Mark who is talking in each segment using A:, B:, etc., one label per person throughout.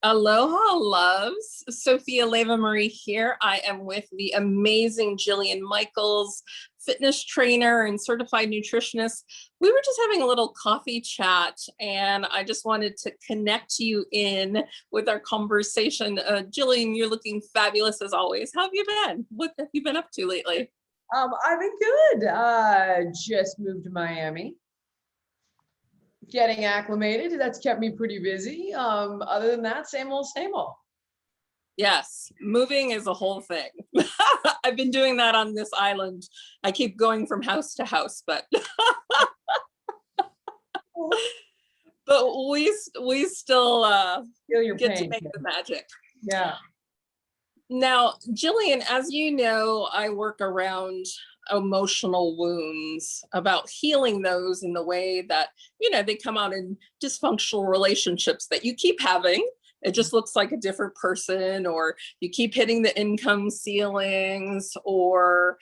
A: Aloha, loves. Sophia Leva Marie here. I am with the amazing Jillian Michaels, fitness trainer and certified nutritionist. We were just having a little coffee chat, and I just wanted to connect you in with our conversation. Jillian, you're looking fabulous as always. How have you been? What have you been up to lately?
B: I've been good. Just moved to Miami. Getting acclimated. That's kept me pretty busy. Other than that, same old, same old.
A: Yes, moving is a whole thing. I've been doing that on this island. I keep going from house to house, but we still
B: Feel your
A: get
B: pain.
A: to make the magic.
B: Yeah.
A: Now, Jillian, as you know, I work around emotional wounds, about healing those in the way that, they come out in dysfunctional relationships that you keep having. It just looks like a different person, or you keep hitting the income ceilings, or,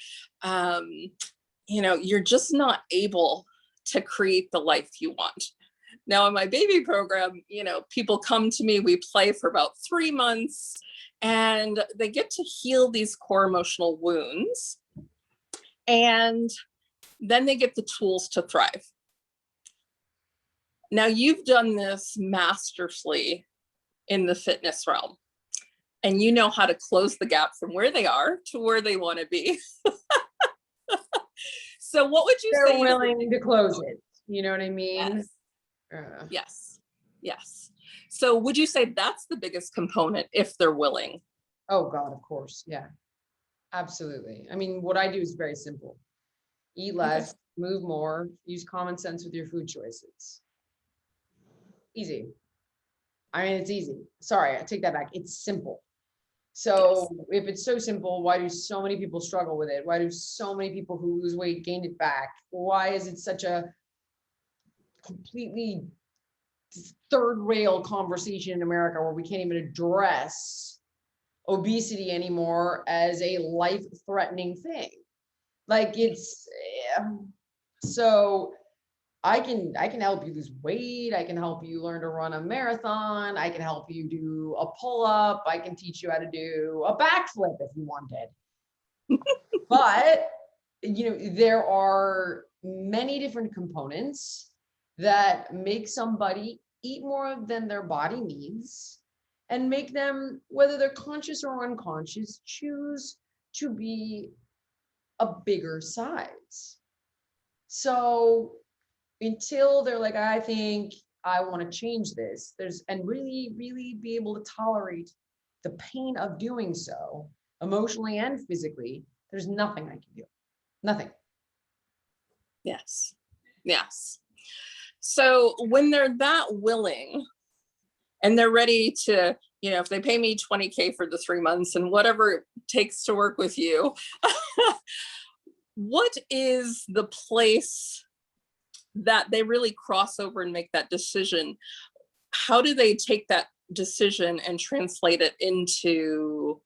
A: you're just not able to create the life you want. Now, in my baby program, people come to me, we play for about 3 months, and they get to heal these core emotional wounds. And then they get the tools to thrive. Now, you've done this masterfully in the fitness realm, and you know how to close the gap from where they are to where they want to be. So what would you say?
B: They're willing to close it. You know what I mean?
A: Yes. Yes. So would you say that's the biggest component, if they're willing?
B: Oh God, of course. Yeah, absolutely. I mean, what I do is very simple. Eat less, move more, use common sense with your food choices. Easy. I mean, it's easy. Sorry, I take that back. It's simple. So if it's so simple, why do so many people struggle with it? Why do so many people who lose weight gain it back? Why is it such a completely third rail conversation in America where we can't even address obesity anymore as a life-threatening thing? Like so I can help you lose weight. I can help you learn to run a marathon. I can help you do a pull-up. I can teach you how to do a backflip if you wanted. But, there are many different components that make somebody eat more than their body needs and make them, whether they're conscious or unconscious, choose to be a bigger size. So until they're like, I think I want to change this, and really, really be able to tolerate the pain of doing so, emotionally and physically, there's nothing I can do. Nothing.
A: Yes. Yes. So when they're that willing and they're ready to, if they pay me $20K for the 3 months and whatever it takes to work with you, what is the place that they really cross over and make that decision? How do they take that decision and translate it into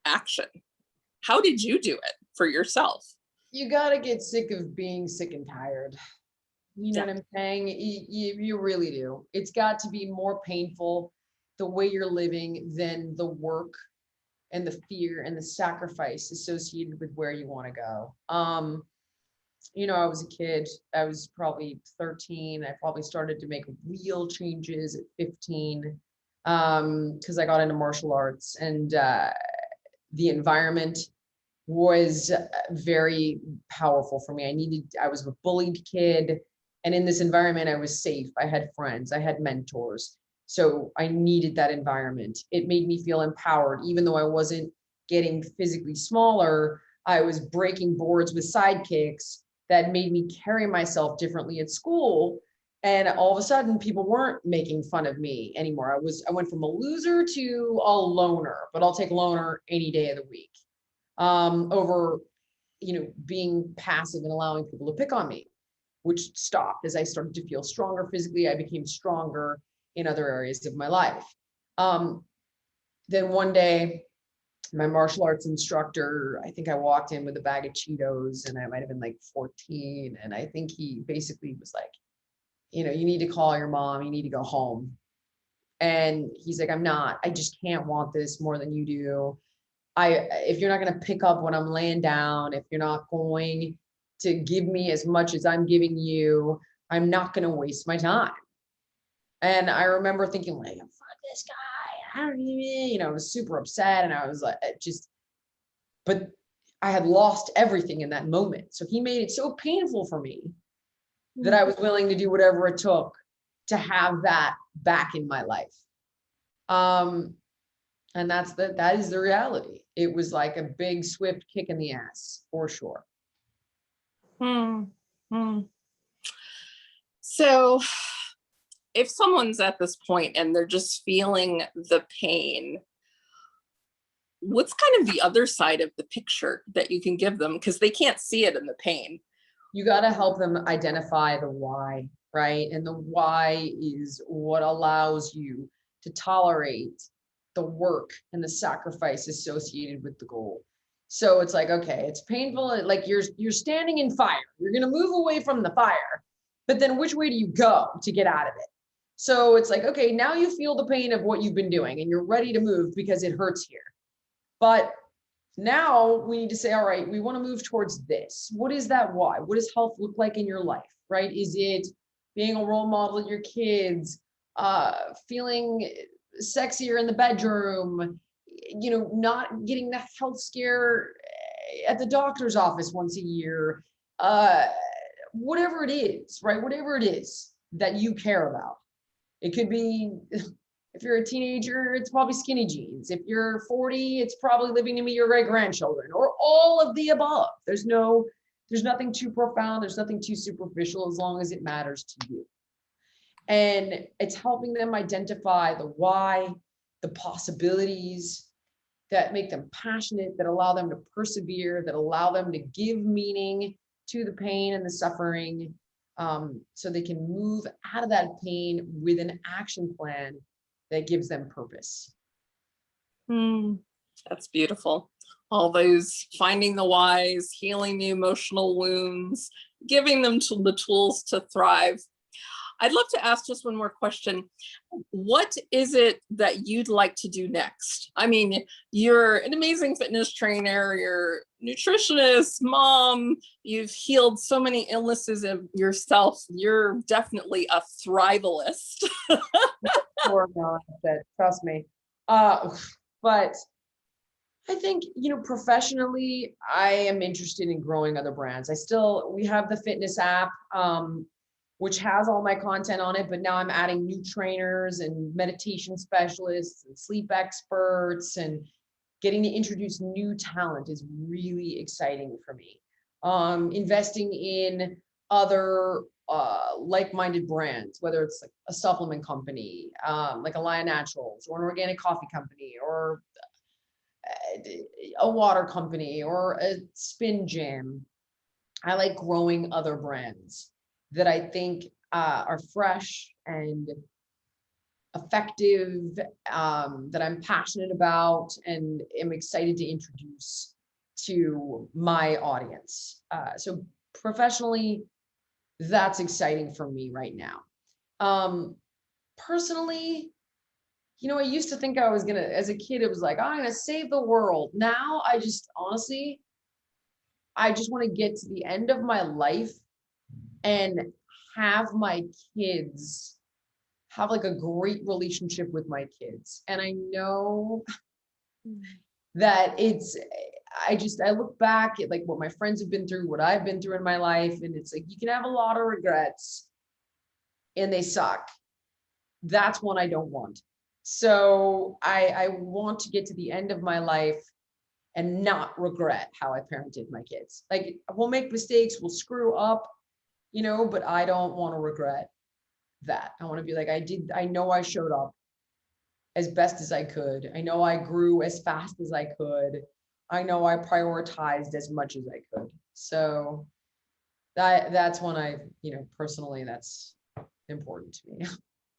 A: action? How did you do it for yourself?
B: You got to get sick of being sick and tired. You know what I'm saying? You really do. It's got to be more painful the way you're living than the work and the fear and the sacrifice associated with where you want to go. I was a kid. I was probably 13. I probably started to make real changes at 15 because I got into martial arts, and the environment was very powerful for me. I was a bullied kid, and in this environment, I was safe. I had friends, I had mentors. So I needed that environment. It made me feel empowered, even though I wasn't getting physically smaller. I was breaking boards with sidekicks that made me carry myself differently at school. And all of a sudden, people weren't making fun of me anymore. I went from a loser to a loner, but I'll take loner any day of the week. Over, being passive and allowing people to pick on me, which stopped as I started to feel stronger physically. I became stronger in other areas of my life. Then one day, my martial arts instructor, I think I walked in with a bag of Cheetos, and I might have been like 14. And I think he basically was like, you need to call your mom. You need to go home. And he's like, I'm not, I just can't want this more than you do. If you're not going to pick up when I'm laying down, if you're not going to give me as much as I'm giving you, I'm not going to waste my time. And I remember thinking like, fuck this guy. I don't even, I was super upset. And I was like, but I had lost everything in that moment. So he made it so painful for me that I was willing to do whatever it took to have that back in my life. And that is the reality. It was like a big, swift kick in the ass, for sure.
A: Hmm. Hmm. So if someone's at this point and they're just feeling the pain, what's kind of the other side of the picture that you can give them? Because they can't see it in the pain.
B: You got to help them identify the why, right? And the why is what allows you to tolerate the work and the sacrifice associated with the goal. So it's like, okay, it's painful. Like you're standing in fire. You're going to move away from the fire, but then which way do you go to get out of it? So it's like, okay, now you feel the pain of what you've been doing and you're ready to move because it hurts here. But now we need to say, all right, we want to move towards this. What is that why? What does health look like in your life, right? Is it being a role model to your kids, feeling sexier in the bedroom, not getting the health scare at the doctor's office once a year, whatever it is, right? Whatever it is that you care about. It could be, if you're a teenager, it's probably skinny jeans. If you're 40, it's probably living to meet your great grandchildren, or all of the above. There's nothing too profound. There's nothing too superficial as long as it matters to you. And it's helping them identify the why, the possibilities that make them passionate, that allow them to persevere, that allow them to give meaning to the pain and the suffering, so they can move out of that pain with an action plan that gives them purpose.
A: That's beautiful. All those finding the whys, healing the emotional wounds, giving them the tools to thrive. I'd love to ask just one more question. What is it that you'd like to do next? I mean, you're an amazing fitness trainer, you're a nutritionist, mom, you've healed so many illnesses of yourself. You're definitely a thrivalist.
B: Sure, no, trust me. But I think, professionally, I am interested in growing other brands. We have the fitness app, which has all my content on it, but now I'm adding new trainers and meditation specialists and sleep experts, and getting to introduce new talent is really exciting for me. Investing in other like-minded brands, whether it's like a supplement company, like Alaya Naturals, or an organic coffee company, or a water company, or a spin gym. I like growing other brands that I think are fresh and effective, that I'm passionate about and am excited to introduce to my audience. So professionally, that's exciting for me right now. Personally, I used to think I was gonna, as a kid, it was like, oh, I'm gonna save the world. Now I just honestly, I just want to get to the end of my life and have my kids have like a great relationship with my kids. And I know that I look back at like what my friends have been through, what I've been through in my life, and it's like you can have a lot of regrets and they suck. That's one I don't want. So I want to get to the end of my life and not regret how I parented my kids. Like we'll make mistakes, we'll screw up, but I don't want to regret that. I want to be like, I know I showed up as best as I could. I know I grew as fast as I could. I know I prioritized as much as I could. So that's when personally, that's important to me,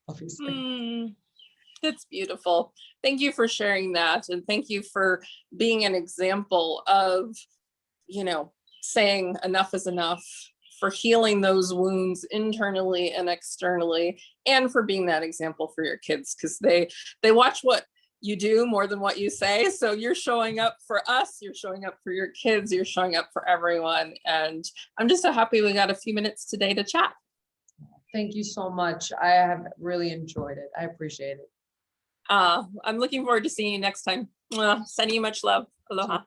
B: obviously.
A: That's beautiful. Thank you for sharing that. And thank you for being an example of, saying enough is enough for healing those wounds internally and externally, and for being that example for your kids, because they watch what you do more than what you say. So you're showing up for us, you're showing up for your kids, you're showing up for everyone. And I'm just so happy we got a few minutes today to chat.
B: Thank you so much. I have really enjoyed it. I appreciate it.
A: I'm looking forward to seeing you next time. Sending you much love. Aloha.